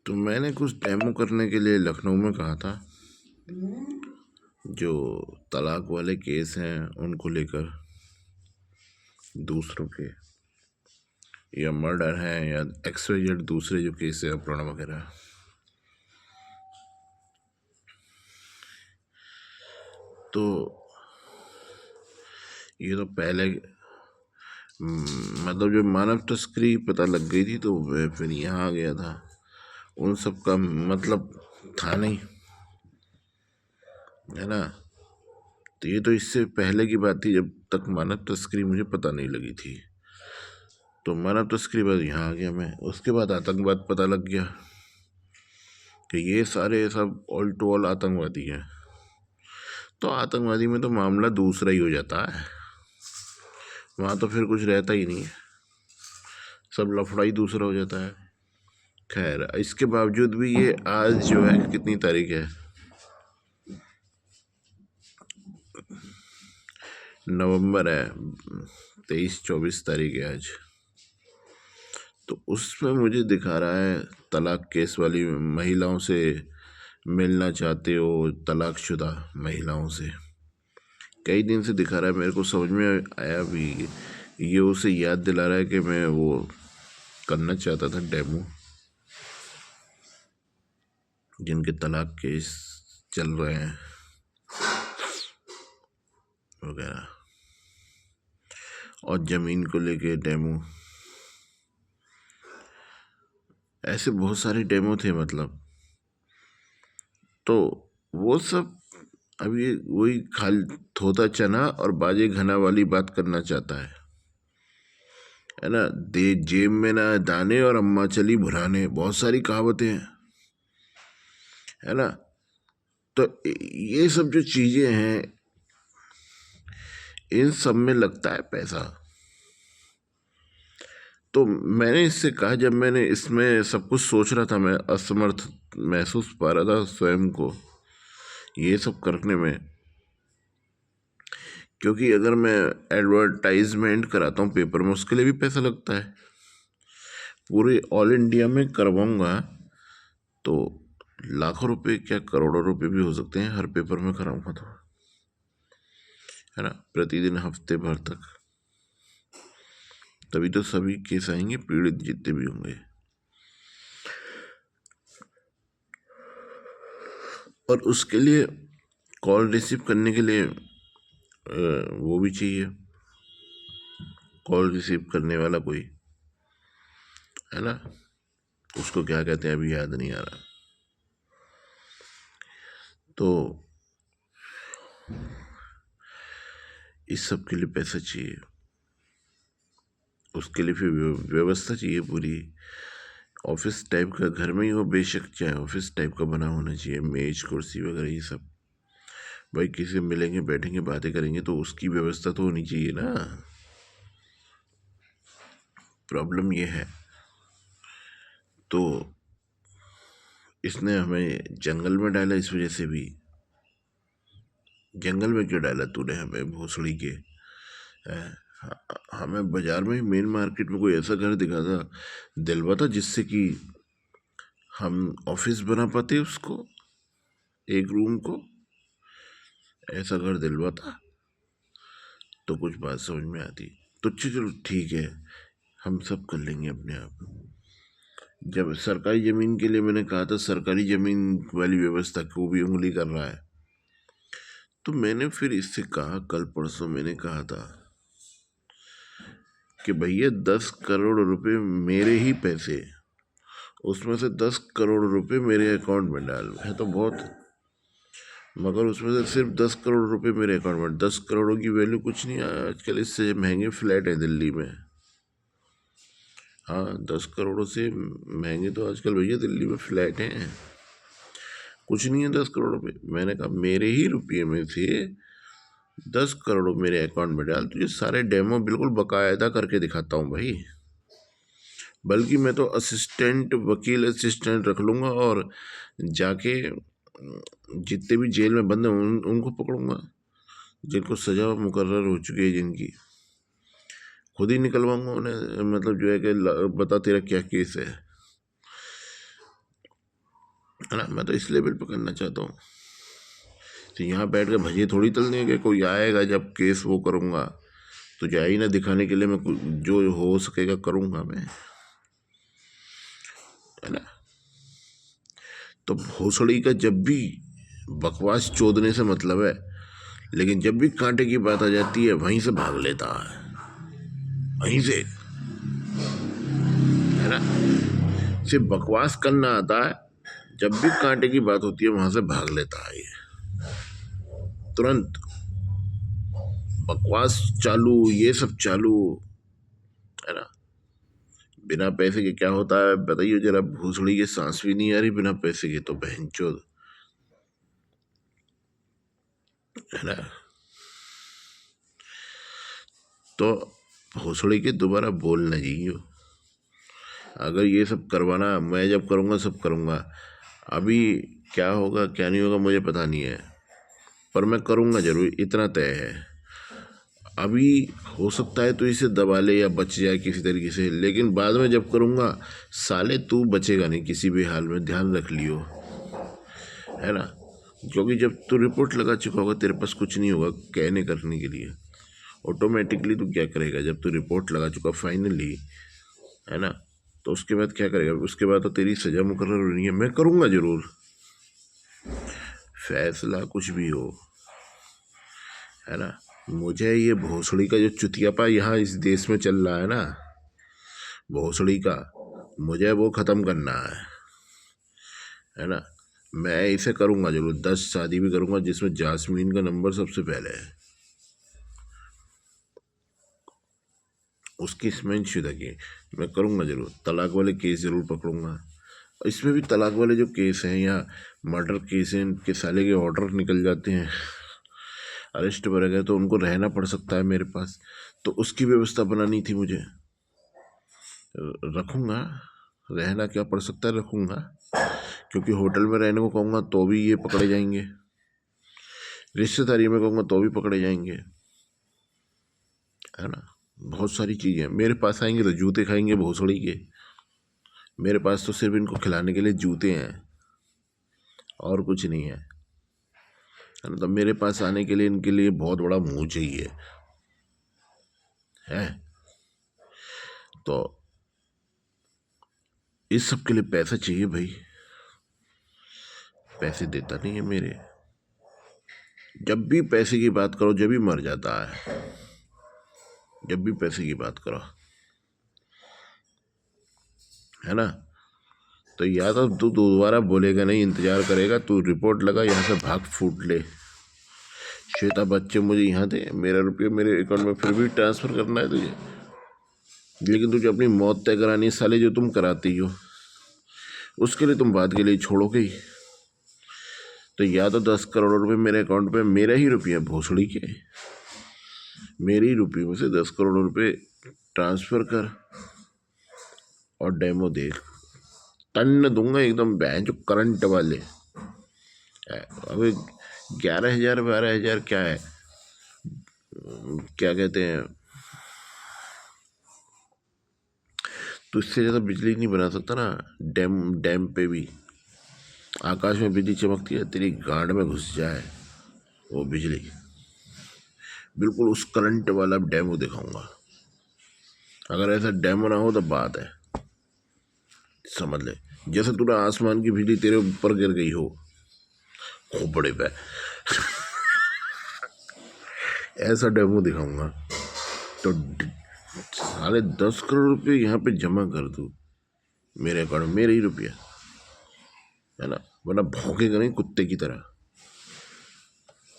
तो मैंने कुछ डेमो करने के लिए लखनऊ में कहा था। जो तलाक वाले केस हैं उनको लेकर, दूसरों के, या मर्डर हैं या एक्सवाइजेड दूसरे जो केस है अपहरण वगैरह। तो ये तो पहले मतलब जो मानव तस्करी पता लग गई थी तो मैं फिर यहाँ आ गया था। उन सब का मतलब था नहीं, है ना। तो ये तो इससे पहले की बात थी, जब तक मानव तस्करी मुझे पता नहीं लगी थी। तो मानव तस्करी बाद यहाँ आ गया मैं। उसके बाद आतंकवाद पता लग गया कि ये सारे सब ऑल टू ऑल आतंकवादी हैं। तो आतंकवादी में तो मामला दूसरा ही हो जाता है, वहाँ तो फिर कुछ रहता ही नहीं है, सब लफड़ा ही दूसरा हो जाता है। खैर, इसके बावजूद भी ये आज जो है, कितनी तारीख है, नवंबर है, 23-24 तारीख है आज। तो उसमें मुझे दिखा रहा है तलाक केस वाली महिलाओं से मिलना चाहते हो, तलाकशुदा महिलाओं से। कई दिन से दिखा रहा है, मेरे को समझ में आया भी। ये उसे याद दिला रहा है कि मैं वो करना चाहता था डेमो, जिनके तलाक केस चल रहे हैं वगैरह, और ज़मीन को लेके डेमो। ऐसे बहुत सारे डेमो थे मतलब। तो वो सब अभी वही खाली थोथा चना और बाजे घना वाली बात करना चाहता है ना। दे जेब में ना दाने और अम्मा चली भुराने, बहुत सारी कहावतें हैं, है ना। तो ये सब जो चीज़ें हैं, इन सब में लगता है पैसा। तो मैंने इससे कहा, जब मैंने इसमें सब कुछ सोच रहा था, मैं असमर्थ महसूस पा रहा था स्वयं को ये सब करने में, क्योंकि अगर मैं एडवर्टाइजमेंट कराता हूँ पेपर में, उसके लिए भी पैसा लगता है। पूरे ऑल इंडिया में करवाऊँगा तो लाखों रुपए क्या करोड़ों रुपए भी हो सकते हैं, हर पेपर में कराऊँगा तो, है ना, प्रतिदिन हफ्ते भर तक। तभी तो सभी केस आएंगे, पीड़ित जितने भी होंगे। और उसके लिए कॉल रिसीव करने के लिए वो भी चाहिए, कॉल रिसीव करने वाला कोई, है ना। उसको क्या कहते हैं अभी याद नहीं आ रहा। तो इस सब के लिए पैसा चाहिए, उसके लिए फिर व्यवस्था चाहिए पूरी। ऑफिस टाइप का घर में ही हो, बेशक चाहे ऑफिस टाइप का बना होना चाहिए, मेज कुर्सी वगैरह ये सब। भाई किसी से मिलेंगे, बैठेंगे, बातें करेंगे तो उसकी व्यवस्था तो होनी चाहिए ना। प्रॉब्लम ये है। तो इसने हमें जंगल में डाला, इस वजह से भी। जंगल में क्यों डाला तूने हमें भोसड़ी के? हमें बाजार में, मेन मार्केट में कोई ऐसा घर दिखा था, दिलवा था, जिससे कि हम ऑफिस बना पाते उसको, एक रूम को। ऐसा घर दिलवा था तो कुछ बात समझ में आती। तो चलो ठीक है, हम सब कर लेंगे अपने आप। जब सरकारी ज़मीन के लिए मैंने कहा था, सरकारी ज़मीन वाली व्यवस्था को भी उंगली कर रहा है। तो मैंने फिर इससे कहा, कल परसों मैंने कहा था कि भैया 10 करोड़ रुपए मेरे ही पैसे, उसमें से 10 करोड़ रुपए मेरे अकाउंट में डाल, है तो बहुत, मगर उसमें से सिर्फ 10 करोड़ रुपए मेरे अकाउंट में। 10 करोड़ों की वैल्यू कुछ नहीं है आजकल, इससे महंगे फ्लैट है दिल्ली में। हाँ, 10 करोड़ से महंगे तो आजकल भैया दिल्ली में फ्लैट हैं, कुछ नहीं है 10 करोड़ रुपये। मैंने कहा मेरे ही रुपये में से 10 करोड़ मेरे अकाउंट में डाल, तुझे सारे डेमो बिल्कुल बाकायदा करके दिखाता हूँ भाई। बल्कि मैं तो असिस्टेंट, वकील असिस्टेंट रख लूँगा, और जाके जितने भी जेल में बंद हैं उनको पकड़ूंगा, जिनको सजा मुकर्रर हो चुकी है जिनकी, खुद ही निकलवाऊंगा उन्हें। मतलब जो है कि बता तेरा क्या केस है। है ना। मैं तो इस लेवल पे करना चाहता हूँ। तो यहाँ बैठ के भजिए थोड़ी तलने के, कोई आएगा जब केस वो करूँगा तो जा ही ना दिखाने के लिए मैं जो हो सकेगा करूँगा मैं, है ना। तो भोसड़ी का जब भी बकवास चोदने से मतलब है, लेकिन जब भी कांटे की बात आ जाती है वहीं से भाग लेता है, वहीं से, है ना। सिर्फ बकवास करना आता है, जब भी कांटे की बात होती है वहां से भाग लेता है ये तुरंत। बकवास चालू, ये सब चालू, है ना। बिना पैसे के क्या होता है बताइए जरा। भूसड़ी की सांस भी नहीं आ रही बिना पैसे के, तो बहनचोद, है ना। तो भोसड़ी के दोबारा बोल ना जाइयो। अगर ये सब करवाना, मैं जब करूँगा सब करूँगा। अभी क्या होगा क्या नहीं होगा मुझे पता नहीं है, पर मैं करूँगा जरूर, इतना तय है। अभी हो सकता है तो इसे दबा ले या बच जाए किसी तरीके से, लेकिन बाद में जब करूँगा साले तू बचेगा नहीं किसी भी हाल में, ध्यान रख लियो, है ना। क्योंकि जब तू रिपोर्ट लगा चुका होगा तेरे पास कुछ नहीं होगा कहने करने के लिए। ऑटोमेटिकली तू क्या करेगा जब तू रिपोर्ट लगा चुका फाइनली, है ना। तो उसके बाद क्या करेगा, उसके बाद तो तेरी सज़ा मुकर्रर होनी है। मैं करूँगा ज़रूर, फैसला कुछ भी हो, है ना। मुझे ये भोसड़ी का जो चुतियापा यहाँ इस देश में चल रहा है ना, भोसड़ी का, मुझे वो ख़त्म करना है ना। मैं इसे करूँगा जरूर, 10 शादी भी करूँगा जिसमें जास्मीन का नंबर सबसे पहले है, उसकी स्मेल शुदा की मैं करूँगा जरूर। तलाक वाले केस ज़रूर पकड़ूंगा। इसमें भी तलाक वाले जो केस हैं या मर्डर केस हैं, इनके साले के ऑर्डर निकल जाते हैं, अरेस्ट पर गए तो उनको रहना पड़ सकता है मेरे पास, तो उसकी व्यवस्था बनानी थी मुझे। रखूँगा, रहना क्या पड़ सकता है, रखूँगा। क्योंकि होटल में रहने को कहूँगा तो भी ये पकड़े जाएंगे, रिश्तेदारी में कहूँगा तो भी पकड़े जाएंगे, है ना। बहुत सारी चीज़ें मेरे पास आएंगे तो जूते खाएंगे भोसड़ी के। मेरे पास तो सिर्फ इनको खिलाने के लिए जूते हैं और कुछ नहीं है ना। तो मेरे पास आने के लिए इनके लिए बहुत बड़ा मुंह चाहिए है। तो इस सब के लिए पैसा चाहिए भाई, पैसे देता नहीं है मेरे। जब भी पैसे की बात करो जब भी मर जाता है, जब भी पैसे की बात करो, है ना। तो या तो तू दोबारा बोलेगा नहीं, इंतजार करेगा, तू रिपोर्ट लगा यहाँ से भाग फूट ले। श्वेता बच्चे मुझे यहाँ दे, मेरा रुपये मेरे अकाउंट में फिर भी ट्रांसफ़र करना है तुझे, लेकिन तुझे अपनी मौत तय करानी है साले, जो तुम कराती हो उसके लिए तुम बात के लिए छोड़ोगे ही। तो या तो 10 करोड़ रुपए मेरे अकाउंट पे, मेरा ही रुपया भोसड़ी के, मेरे ही रुपये में से 10 करोड़ रुपए ट्रांसफ़र कर और डेमो देख, टन दूंगा एकदम बैन जो करंट वाले। अबे 11,000 12,000 क्या है, क्या कहते हैं, तो इससे ज़्यादा बिजली नहीं बना सकता ना। डैम पे भी आकाश में बिजली चमकती है, तेरी गांड में घुस जाए वो बिजली, बिल्कुल उस करंट वाला डेमो दिखाऊंगा। अगर ऐसा डेमो ना हो तो बात है, समझ ले, जैसे तूने आसमान की बिजली तेरे ऊपर गिर गई हो खोपड़े पे ऐसा डेमो दिखाऊंगा। तो साढ़े 10 करोड़ रुपये यहाँ पे जमा कर दूँ मेरे अकाउंट में, मेरे ही रुपया, है ना। वरना भौंकेगा नहीं कुत्ते की तरह।